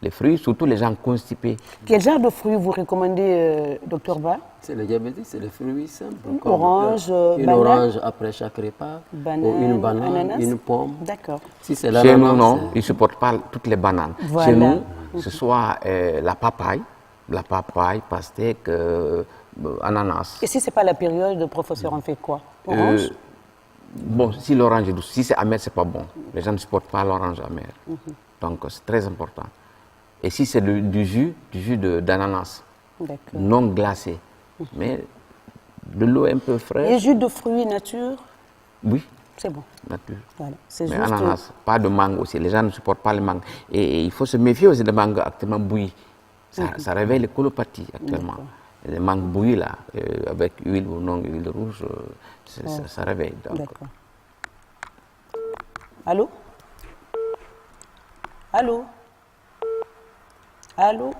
Les fruits, surtout les gens constipés. Quel genre de fruits vous recommandez, docteur Ba? C'est le diabète, c'est les fruits simples. Orange, une orange après chaque repas, ou une banane, ananas. Une pomme. D'accord. Si c'est Chez nous, non, ils ne supportent pas toutes les bananes. Voilà. Chez nous, ce soit la papaye, pastèque, ananas. Et si ce n'est pas la période, professeur, on fait quoi? Orange? Bon, si l'orange est douce, si c'est amer, ce n'est pas bon. Les gens ne supportent pas l'orange amer. Donc c'est très important. Et si c'est du jus d'ananas, non glacé, mais de l'eau un peu fraîche. Et jus de fruits nature? Oui. C'est bon. Nature. Voilà. Mais juste ananas, pas de mangue aussi. Les gens ne supportent pas le mangue. Et il faut se méfier aussi des mangues actuellement bouillies. Ça réveille les colopathies actuellement. Les mangues bouillies là, avec huile ou non huile rouge, ça réveille. D'accord. Allô? Allô? Allô?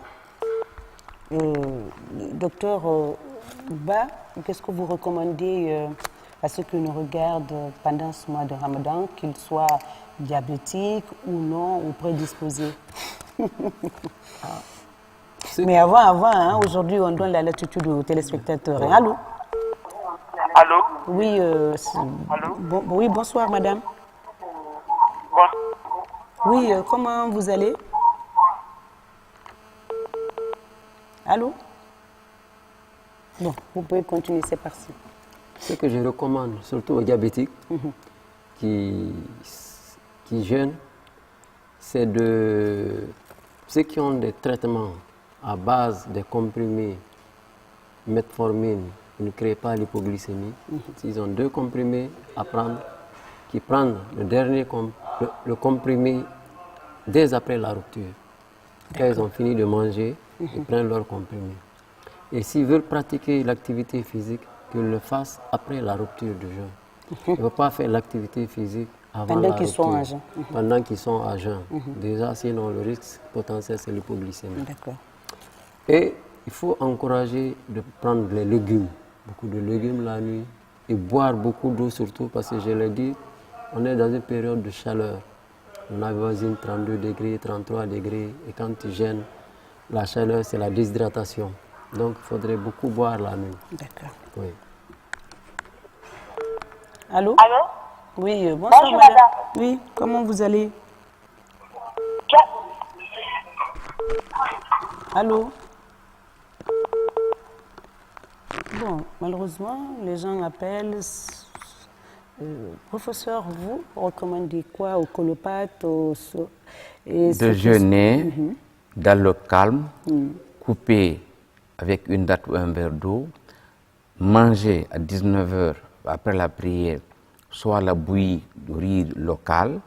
Docteur Ba, qu'est-ce que vous recommandez à ceux qui nous regardent pendant ce mois de Ramadan, qu'ils soient diabétiques ou non, ou prédisposés? Mais avant, aujourd'hui, on donne la latitude aux téléspectateurs. Allô? Allô? Oui, oui, bonsoir madame. Oui, comment vous allez? Allô? Bon, vous pouvez continuer, c'est parti. Ce que je recommande, surtout aux diabétiques qui jeûnent, c'est de ceux qui ont des traitements à base des comprimés metformine, qui ne créent pas l'hypoglycémie. S'ils ont 2 comprimés à prendre, qui prennent le dernier le comprimé dès après la rupture. Quand ils ont fini de manger, ils prennent leur comprimé. Et s'ils veulent pratiquer l'activité physique, qu'ils le fassent après la rupture du jeûne. Ils ne peuvent pas faire l'activité physique avant la rupture. Pendant qu'ils sont à jeûne. Déjà, sinon, le risque potentiel, c'est l'hypoglycémie. D'accord. Et il faut encourager de prendre les légumes, beaucoup de légumes la nuit, et boire beaucoup d'eau surtout, parce que je l'ai dit, on est dans une période de chaleur. On avoisine 32 degrés, 33 degrés, et quand tu gênes, la chaleur, c'est la déshydratation. Donc, il faudrait beaucoup boire la nuit. D'accord. Oui. Allô? Allô? Oui, bonsoir Bonjour, madame. madame. Oui, comment vous allez? Allô? Bon, malheureusement, les gens appellent. Professeur, vous recommandez quoi aux colopathes de jeûner dans le calme, couper avec une date ou un verre d'eau, manger à 19h après la prière, soit la bouillie de riz local,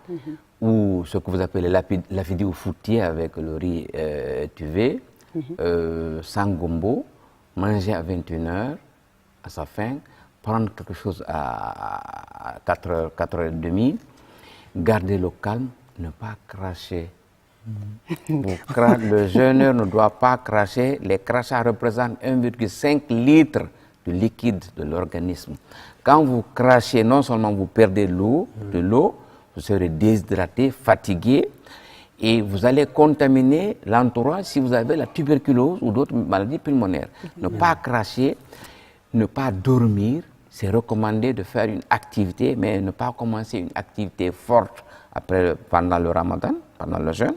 ou ce que vous appelez l'afidi ou foutier avec le riz tuvé, sans gombo, manger à 21h à sa faim, prendre quelque chose à 4h30, garder le calme, ne pas cracher. Le jeûneur ne doit pas cracher. Les crachats représentent 1,5 litre de liquide de l'organisme. Quand vous crachez, non seulement vous perdez de l'eau, vous serez déshydraté, fatigué, et vous allez contaminer l'entourage si vous avez la tuberculose ou d'autres maladies pulmonaires. Ne pas cracher, ne pas dormir, c'est recommandé de faire une activité, mais ne pas commencer une activité forte pendant le ramadan, pendant le jeûne.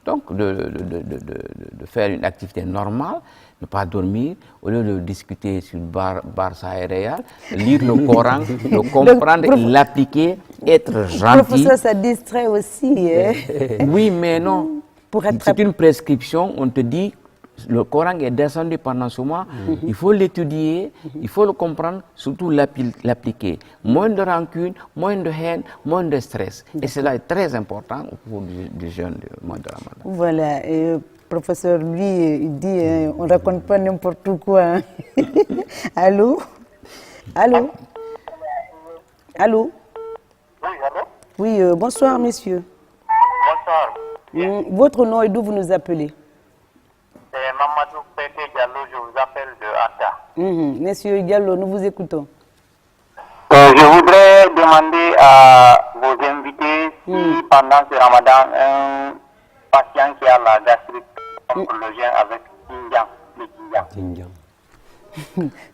Donc, de faire une activité normale, ne pas dormir, au lieu de discuter sur Barça et Real, lire le Coran, le comprendre, l'appliquer, être gentil. Professeur, ça distrait aussi. Hein? Oui, mais non. C'est une prescription, on te dit, le Coran est descendu pendant ce mois, il faut l'étudier, il faut le comprendre, surtout l'appliquer. Moins de rancune, moins de haine, moins de stress. Et cela est très important au cours du jeûne du mois de Ramadan. Voilà, et professeur, lui, il dit, on ne raconte pas n'importe quoi. Allô? Allô? Allô? Oui, allô? Oui, bonsoir, messieurs. Bonsoir. Votre nom et d'où vous nous appelez? C'est Mamadou Pété Diallo, je vous appelle de Ata. Monsieur Diallo, nous vous écoutons. Je voudrais demander à vos invités si pendant ce ramadan, un patient qui a la gastrite contre le jeûne avec le Xinjiang.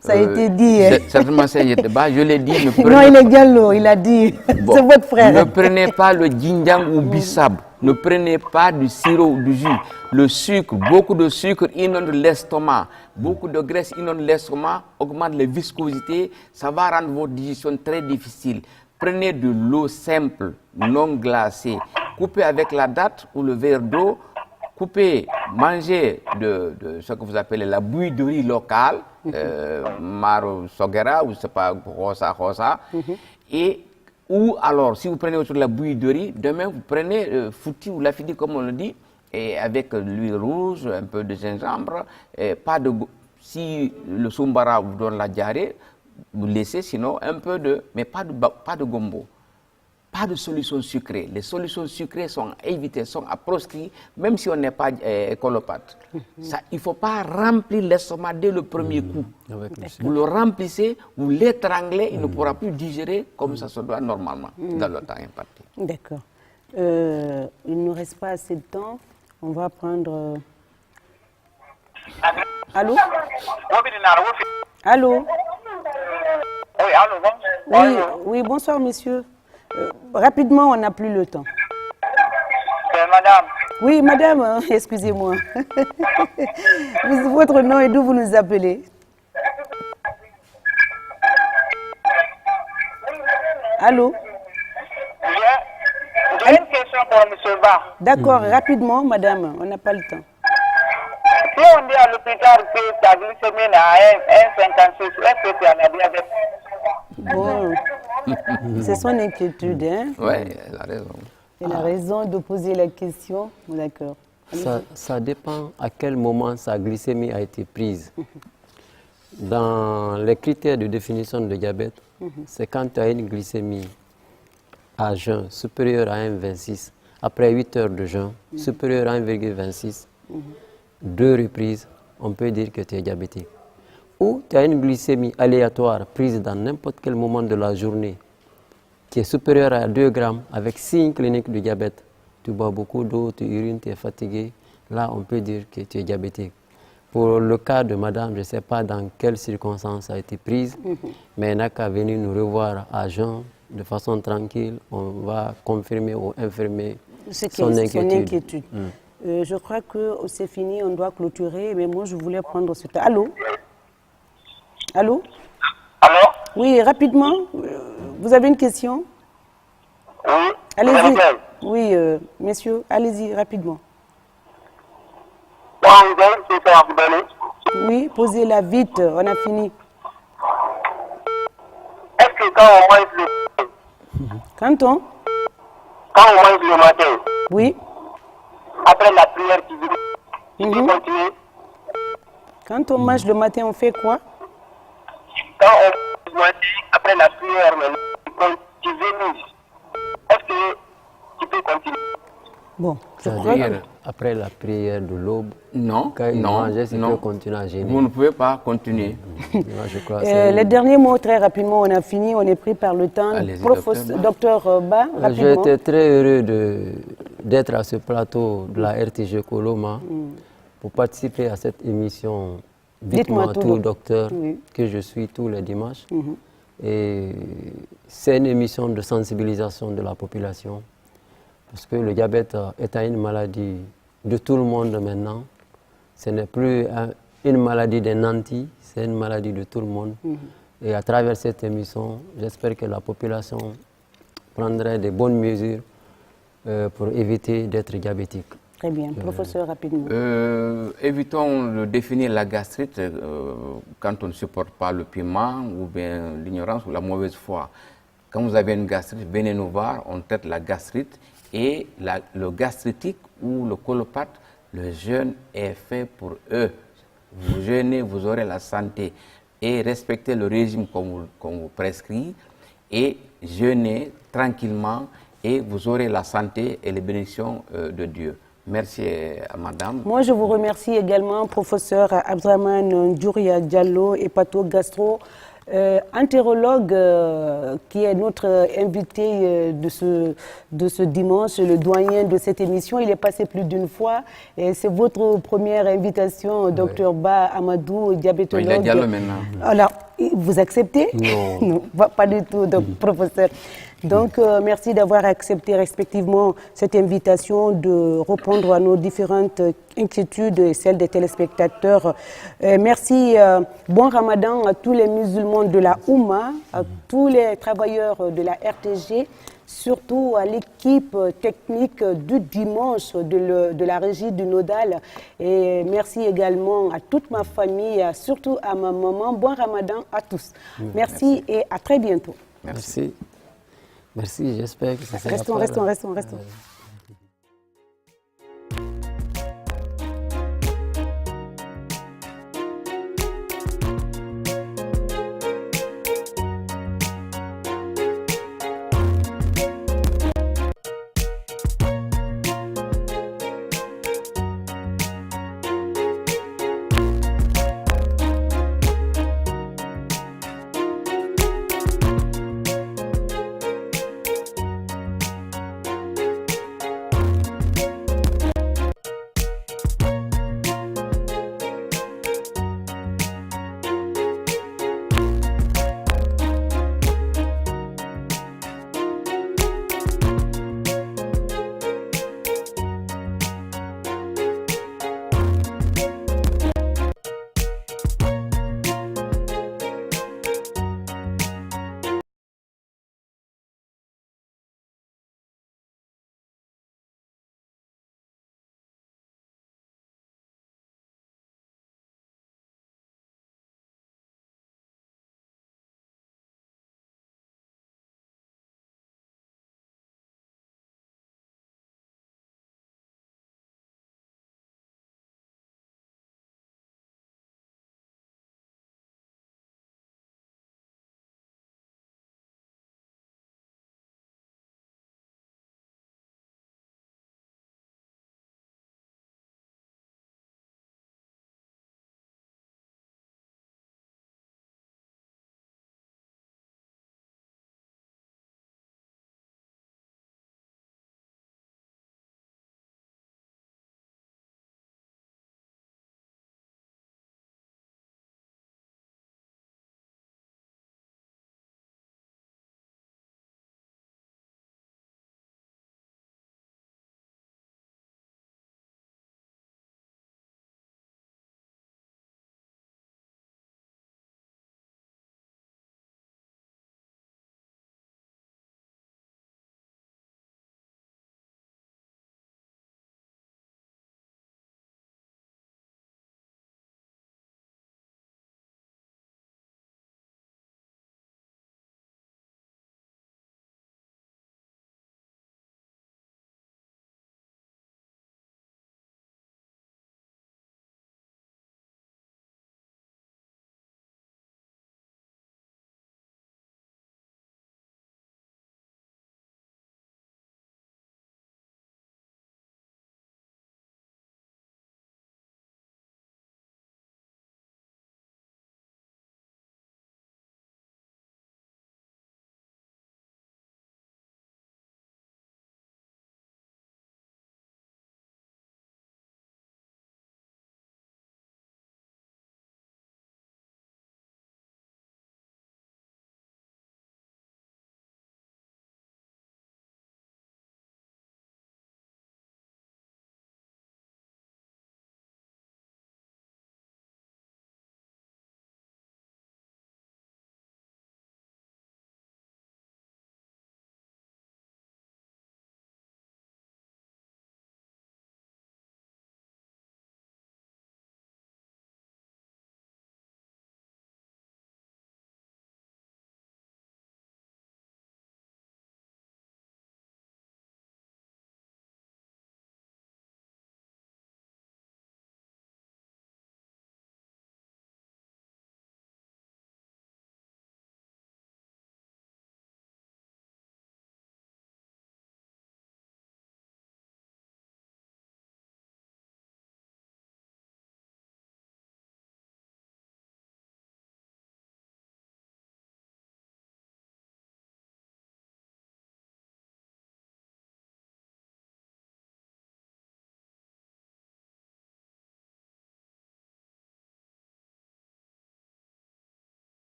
Ça a été dit. Certainement, c'est le débat. Je l'ai dit. Non, il est Diallo, il a dit. Bon, c'est votre frère. Ne prenez pas le Xinjiang ou bissap. Ne prenez pas du sirop ou du jus. Le sucre, beaucoup de sucre inonde l'estomac. Beaucoup de graisse inonde l'estomac, augmente la viscosité. Ça va rendre votre digestion très difficile. Prenez de l'eau simple, non glacée. Coupez avec la date ou le verre d'eau. Coupez, mangez de ce que vous appelez la bouillie de riz locale, maro sogera ou c'est pas rosa. Ou alors, si vous prenez autour de la bouillie de riz, demain vous prenez fouti ou lafidi comme on le dit, et avec l'huile rouge, un peu de gingembre, si le soumbara vous donne la diarrhée, vous laissez sinon un peu mais pas de gombo. Pas de solutions sucrées. Les solutions sucrées sont à éviter, sont à proscrire, même si on n'est pas écolopathe. Il ne faut pas remplir l'estomac dès le premier coup. Vous le remplissez, vous l'étranglez, il ne pourra plus digérer comme ça se doit normalement, dans le temps imparti. D'accord. Il ne nous reste pas assez de temps. On va prendre... Allô? Allô? Oui, allô, oui, bonsoir, monsieur. Rapidement, on n'a plus le temps. C'est madame. Oui, madame, excusez-moi. Votre nom et d'où vous nous appelez? Allô? J'ai une question pour M. Ba. D'accord, rapidement, madame, on n'a pas le temps. Si on dit à l'hôpital que ta glycémie à 1,56, est-ce que tu en as diabète? Bon, c'est son inquiétude, hein? Oui, elle a raison. Elle a raison de poser la question. D'accord. Ça dépend à quel moment sa glycémie a été prise. Dans les critères de définition de diabète, c'est quand tu as une glycémie à jeun supérieure à 1,26, après 8 heures de jeûne, supérieure à 1,26, 2 reprises, on peut dire que tu es diabétique. Ou tu as une glycémie aléatoire prise dans n'importe quel moment de la journée qui est supérieure à 2 grammes avec signes cliniques de diabète. Tu bois beaucoup d'eau, tu urines, tu es fatigué. Là, on peut dire que tu es diabétique. Pour le cas de madame, je ne sais pas dans quelles circonstances ça a été prise, mais elle n'a qu'à venir nous revoir à jeun de façon tranquille. On va confirmer ou infirmer son inquiétude. Je crois que c'est fini, on doit clôturer, mais moi je voulais prendre ce temps. Allô? Allô? Allô? Oui, rapidement, vous avez une question? Oui. Allez-y. Oui, messieurs, allez-y rapidement. quand on c'est ça vous donner. Oui, posez-la vite, on a fini. Est-ce que quand on mange le Quand on mange le matin, Oui. après la prière, tu peux continuer? Quand on mange le matin, on fait quoi? Quand on mange après la prière, tu vénises. Est-ce que tu peux continuer? Bon, je crois que... Après la prière de l'aube, Non, quand il non, mangeait, il non. peut continuer à gêner. Vous ne pouvez pas continuer. Moi, je crois que c'est- les derniers mots, très rapidement, on a fini, on est pris par le temps. Allez-y, Docteur Ba, J'ai rapidement. été très heureux d'être à ce plateau de la RTG Coloma pour participer à cette émission Dites-moi tout, docteur, que je suis tous les dimanches. Et c'est une émission de sensibilisation de la population. Parce que le diabète étant une maladie de tout le monde maintenant, ce n'est plus une maladie des nantis, c'est une maladie de tout le monde. Et à travers cette émission, j'espère que la population prendrait de bonnes mesures pour éviter d'être diabétique. Très bien. Professeur, rapidement. Évitons de définir la gastrite quand on ne supporte pas le piment ou bien l'ignorance ou la mauvaise foi. Quand vous avez une gastrite, venez nous voir, on traite la gastrite. Et le gastritique ou le colopathe, le jeûne est fait pour eux. Vous jeûnez, vous aurez la santé. Et respectez le régime qu'on vous prescrit. Et jeûnez tranquillement et vous aurez la santé et les bénédictions de Dieu. Merci à madame. Moi, je vous remercie également, professeur Abdraman Djouria Diallo, hépato-gastro, entérologue qui est notre invité de ce dimanche, le doyen de cette émission. Il est passé plus d'une fois et c'est votre première invitation, docteur Ba Amadou, diabétologue. Il est Diallo maintenant. Alors, vous acceptez? Non. Non, pas du tout, donc, professeur. Donc, merci d'avoir accepté respectivement cette invitation de répondre à nos différentes inquiétudes et celles des téléspectateurs. Merci, bon Ramadan à tous les musulmans de la Oumma, à tous les travailleurs de la RTG, surtout à l'équipe technique du dimanche de la régie du Nodal. Et merci également à toute ma famille, surtout à ma maman. Bon Ramadan à tous. Merci et à très bientôt. Merci. Merci, j'espère que ça sera Restons.